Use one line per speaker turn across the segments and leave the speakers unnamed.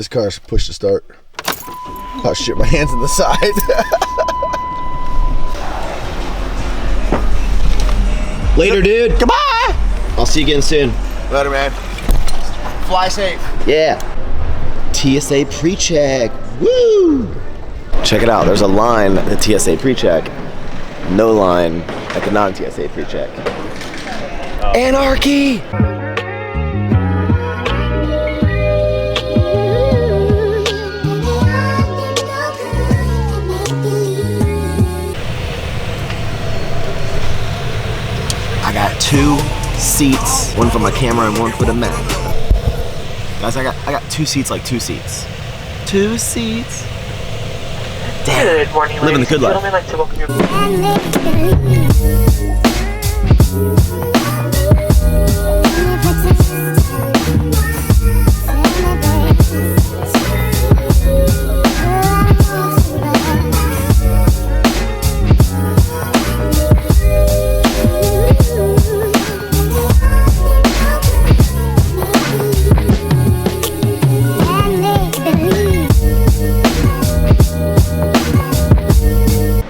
This car's push to start. Oh shit, my hand's in the side.
Later, dude.
Goodbye!
I'll see you again soon.
Later, man. Fly safe.
Yeah. TSA pre-check. Woo! Check it out. There's a line at the TSA pre-check. No line at the non-TSA pre-check. Oh. Anarchy! I got 2 seats, one for my camera and one for the Mac. Guys, I got 2 seats, like 2 seats. 2 seats. Damn.
Good morning,
living the good life.
I'd like to welcome you.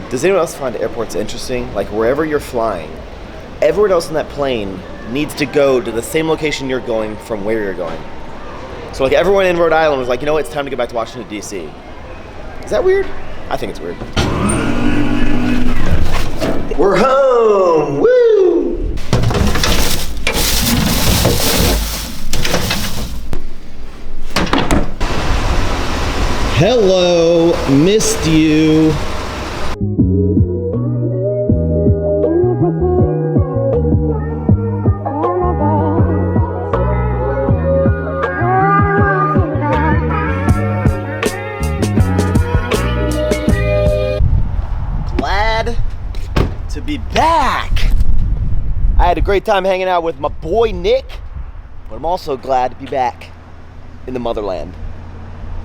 Does anyone else find airports interesting? Like wherever you're flying, everyone else in that plane needs to go to the same location you're going from where you're going. So like everyone in Rhode Island was like, you know what, it's time to go back to Washington, D.C. Is that weird? I think it's weird. We're home! Woo! Hello, missed you. To be back. I had a great time hanging out with my boy Nick, but I'm also glad to be back in the motherland.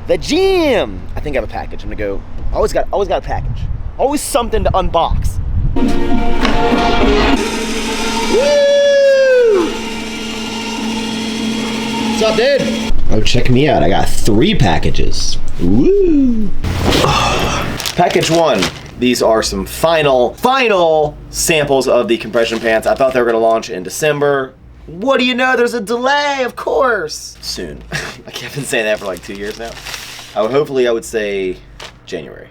The gym. I think I have a package. I'm gonna go. Always got a package. Always something to unbox. Woo! What's up, dude? Oh, check me out. I got 3 packages. Woo! Package 1. These are some final samples of the compression pants. I thought they were gonna launch in December. What do you know, there's a delay, of course. Soon. I've been saying that for like 2 years now. Hopefully I would say January.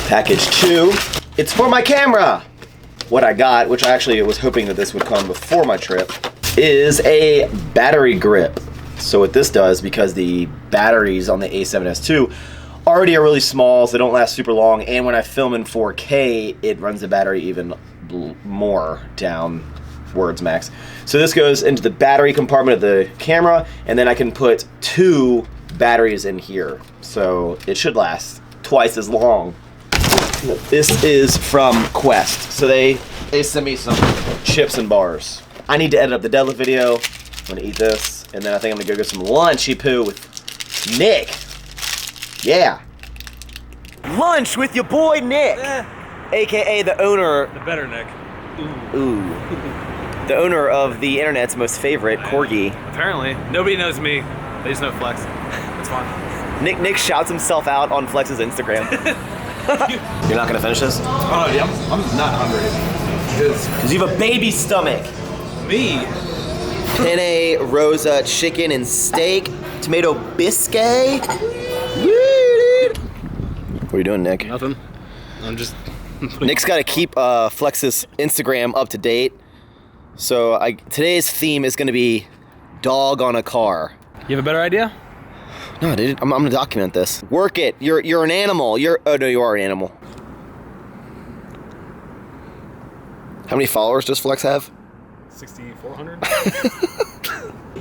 Package 2, it's for my camera. What I got, which I actually was hoping that this would come before my trip, is a battery grip. So what this does, because the batteries on the A7S II already are really small, so they don't last super long, and when I film in 4K, it runs the battery even more downwards max. So this goes into the battery compartment of the camera, and then I can put 2 batteries in here. So it should last twice as long. This is from Quest. So they sent me some chips and bars. I need to edit up the deadlift video. I'm gonna eat this, and then I think I'm gonna go get some lunchy poo with Nick. Yeah. Lunch with your boy Nick, aka the owner.
The better Nick.
Ooh. The owner of the internet's most favorite corgi.
Apparently, nobody knows me. They just know Flex. That's fine.
Nick shouts himself out on Flex's Instagram. You're not gonna finish this?
Oh yeah, I'm not hungry.
Because you have a baby stomach.
Me?
Penne rosa chicken and steak, tomato biscuit. What are you doing, Nick?
Nothing. I'm just...
Nick's got to keep Flex's Instagram up to date. So today's theme is going to be dog on a car.
You have a better idea?
No, dude. I'm going to document this. Work it. You're an animal. Oh, no, you are an animal. How many followers does Flex have?
6,400.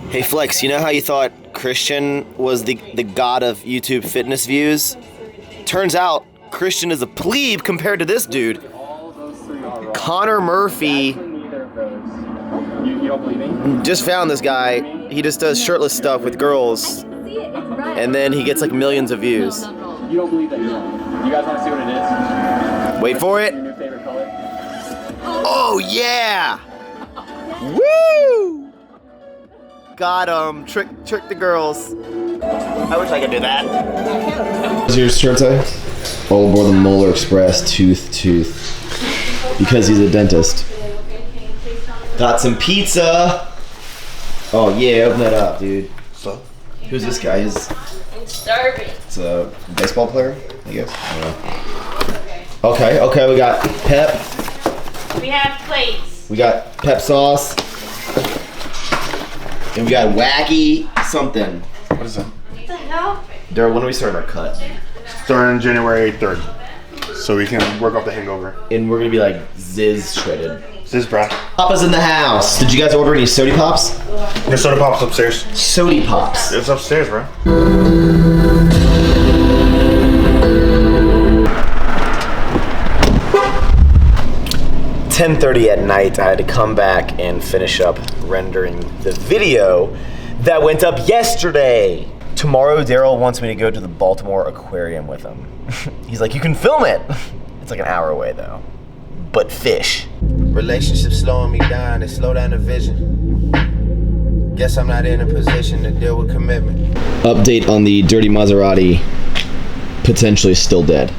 Hey, Flex, you know how you thought Christian was the god of YouTube fitness views? Turns out Christian is a plebe compared to this dude. Connor Murphy. Just found this guy. He just does shirtless stuff with girls, and then he gets like millions of views.
You don't believe that you're wrong. You guys want to see what it is?
Wait for it.
Your new favorite color?
Oh yeah! Woo! Got him. Trick the girls. I wish I could do that.
What's your shirt say? All aboard the Molar Express, tooth. Because he's a dentist.
Got some pizza. Oh yeah, open that up, dude.
So?
Who's this guy?
I'm starving.
It's a baseball player, I guess.
Okay, we got pep.
We have plates.
We got pep sauce. And we got wacky something.
What is that?
What the hell?
Daryl, when do we start our cut?
Starting January 3rd. So we can work off the hangover.
And we're gonna be like Ziz shredded.
This is Brad.
Papa's in the house. Did you guys order any sody pops?
Your soda pop's upstairs.
Sody pops.
It's upstairs, bro.
10:30 at night, I had to come back and finish up rendering the video that went up yesterday. Tomorrow, Daryl wants me to go to the Baltimore Aquarium with him. He's like, you can film it. It's like an hour away though, but fish.
Relationships slowing me down, they slow down the vision. Guess I'm not in a position to deal with commitment.
Update on the Dirty Maserati, potentially still dead.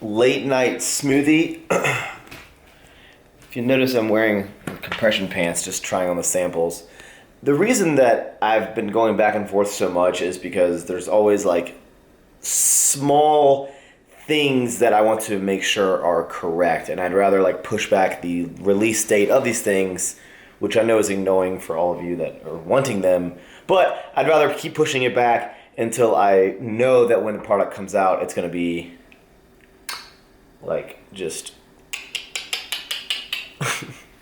Late night smoothie. If you notice, I'm wearing compression pants, just trying on the samples. The reason that I've been going back and forth so much is because there's always like small things that I want to make sure are correct, and I'd rather like push back the release date of these things, which I know is annoying for all of you that are wanting them, but I'd rather keep pushing it back until I know that when the product comes out, it's gonna be like just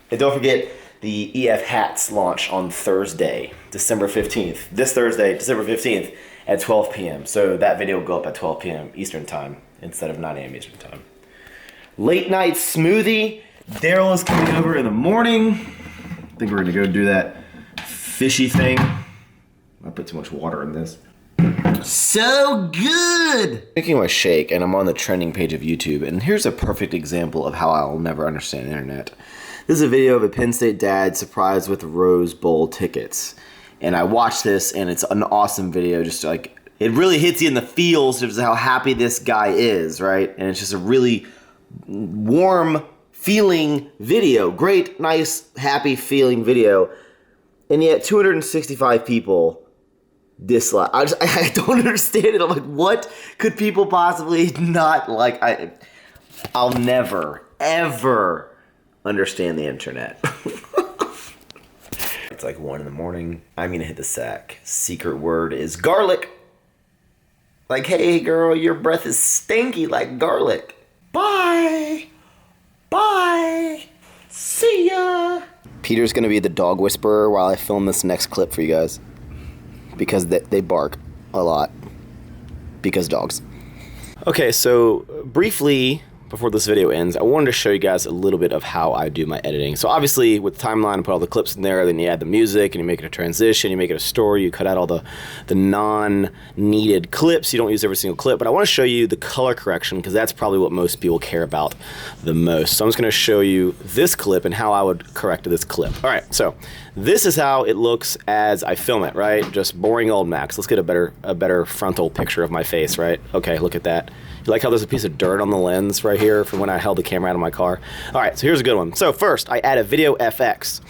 and don't forget the EF hats launch on Thursday, December 15th. This Thursday, December 15th at 12 p.m. So that video will go up at 12 p.m. Eastern time instead of 9 a.m. Eastern time. Late night smoothie. Daryl is coming over in the morning. I think we're gonna go do that fishy thing. I put too much water in this. So good! Making my shake, and I'm on the trending page of YouTube, and here's a perfect example of how I'll never understand the internet. This is a video of a Penn State dad surprised with Rose Bowl tickets. And I watched this, and it's an awesome video, just like, it really hits you in the feels of how happy this guy is, right? And it's just a really warm feeling video. Great, nice, happy feeling video. And yet 265 people dislike. I don't understand it. I'm like, what could people possibly not like? I'll never, ever understand the internet. It's like 1 in the morning. I'm gonna hit the sack. Secret word is garlic. Like, hey girl, your breath is stinky like garlic. Bye. Bye. See ya. Peter's gonna be the dog whisperer while I film this next clip for you guys. Because they bark a lot. Because dogs. Okay, so briefly, before this video ends, I wanted to show you guys a little bit of how I do my editing. So obviously, with the timeline, I put all the clips in there, then you add the music, and you make it a transition, you make it a story, you cut out all the non-needed clips, you don't use every single clip, but I want to show you the color correction, because that's probably what most people care about the most. So I'm just going to show you this clip and how I would correct this clip. All right, so this is how it looks as I film it, right? Just boring old Max. Let's get a better frontal picture of my face, right? Okay, look at that. You like how there's a piece of dirt on the lens right here from when I held the camera out of my car? All right, so here's a good one. So first, I add a video FX.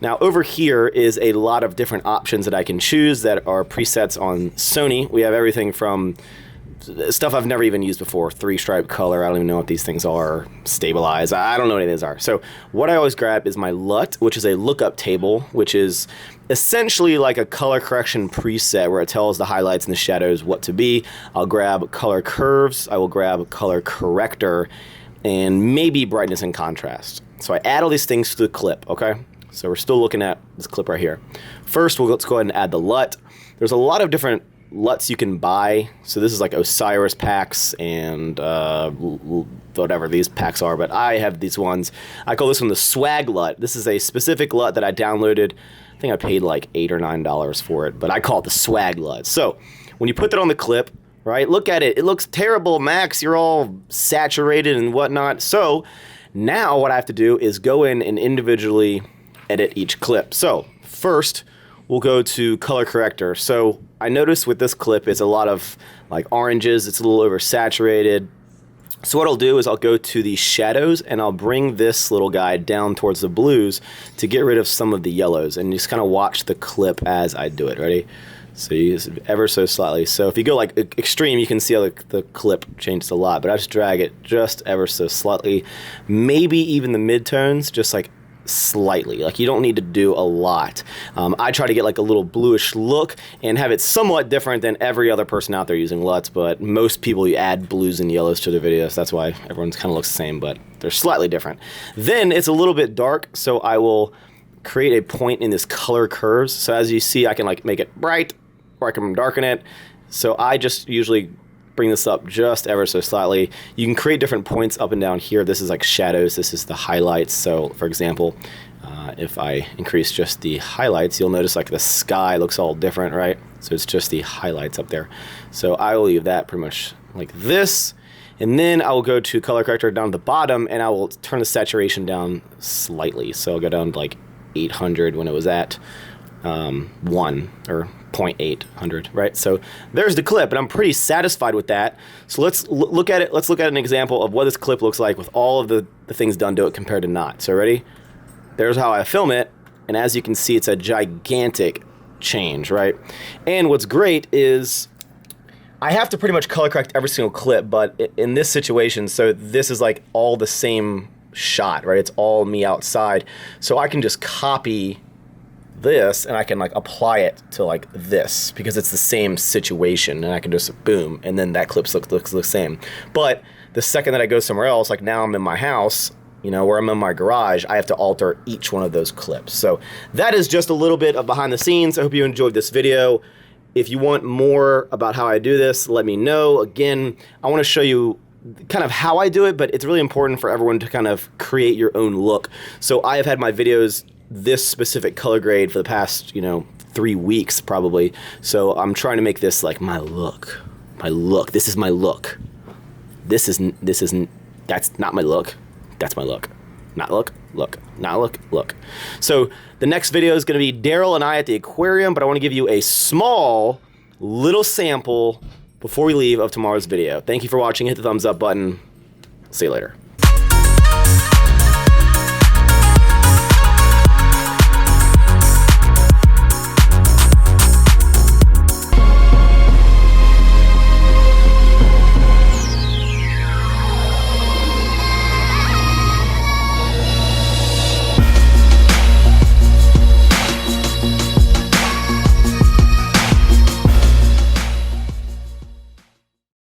Now over here is a lot of different options that I can choose that are presets on Sony. We have everything from stuff I've never even used before, 3-stripe color, I don't even know what these things are, stabilize, I don't know what any of these are. So what I always grab is my LUT, which is a lookup table, which is essentially like a color correction preset where it tells the highlights and the shadows what to be. I'll grab color curves, I will grab color corrector, and maybe brightness and contrast. So I add all these things to the clip, okay? So we're still looking at this clip right here. First, let's go ahead and add the LUT. There's a lot of different LUTs you can buy. So this is like Osiris packs and whatever these packs are, but I have these ones. I call this one the Swag LUT. This is a specific LUT that I downloaded. I think I paid like $8 or $9 for it, but I call it the Swag LUT. So when you put that on the clip, right, look at it. It looks terrible, Max. You're all saturated and whatnot. So Now what I have to do is go in and individually edit each clip. So first, we'll go to color corrector. So I noticed with this clip, it's a lot of like oranges. It's a little oversaturated. So what I'll do is I'll go to the shadows and I'll bring this little guy down towards the blues to get rid of some of the yellows, and just kind of watch the clip as I do it. Ready? So you use it ever so slightly. So if you go like extreme, you can see how the clip changes a lot, but I just drag it just ever so slightly, maybe even the midtones, just like slightly. Like you don't need to do a lot. I try to get like a little bluish look and have it somewhat different than every other person out there using LUTs, but most people, you add blues and yellows to their videos. That's why everyone's kind of looks the same, but they're slightly different. Then it's a little bit dark, so I will create a point in this color curves. So as you see, I can like make it bright or I can darken it. So I just usually bring this up just ever so slightly. You can create different points up and down here. This is like shadows, this is the highlights. So for example, if I increase just the highlights, you'll notice like the sky looks all different, right? So it's just the highlights up there. So I will leave that pretty much like this. And then I will go to color corrector down at the bottom and I will turn the saturation down slightly. So I'll go down to like 800 when it was at 1 or 0.800, right? So there's the clip, and I'm pretty satisfied with that. So let's look at it. Let's look at an example of what this clip looks like with all of the things done to it compared to not. So ready? There's how I film it, and as you can see, it's a gigantic change, right? And what's great is I have to pretty much color correct every single clip, but in this situation, so this is like all the same shot, right? It's all me outside. So I can just copy this and I can like apply it to like this because it's the same situation, and I can just boom, and then that clip looks the same. But the second that I go somewhere else, like now I'm in my house, you know, where I'm in my garage, I have to alter each one of those clips. So that is just a little bit of behind the scenes. I hope you enjoyed this video. If you want more about how I do this, let me know. Again, I want to show you kind of how I do it, but it's really important for everyone to kind of create your own look. So I have had my videos this specific color grade for the past, you know, 3 weeks probably. So I'm trying to make this like my look. My look. This is my look. This isn't, that's not my look. That's my look. Not look, look, not look, look. So the next video is going to be Daryl and I at the aquarium, but I want to give you a small little sample before we leave of tomorrow's video. Thank you for watching. Hit the thumbs up button. See you later.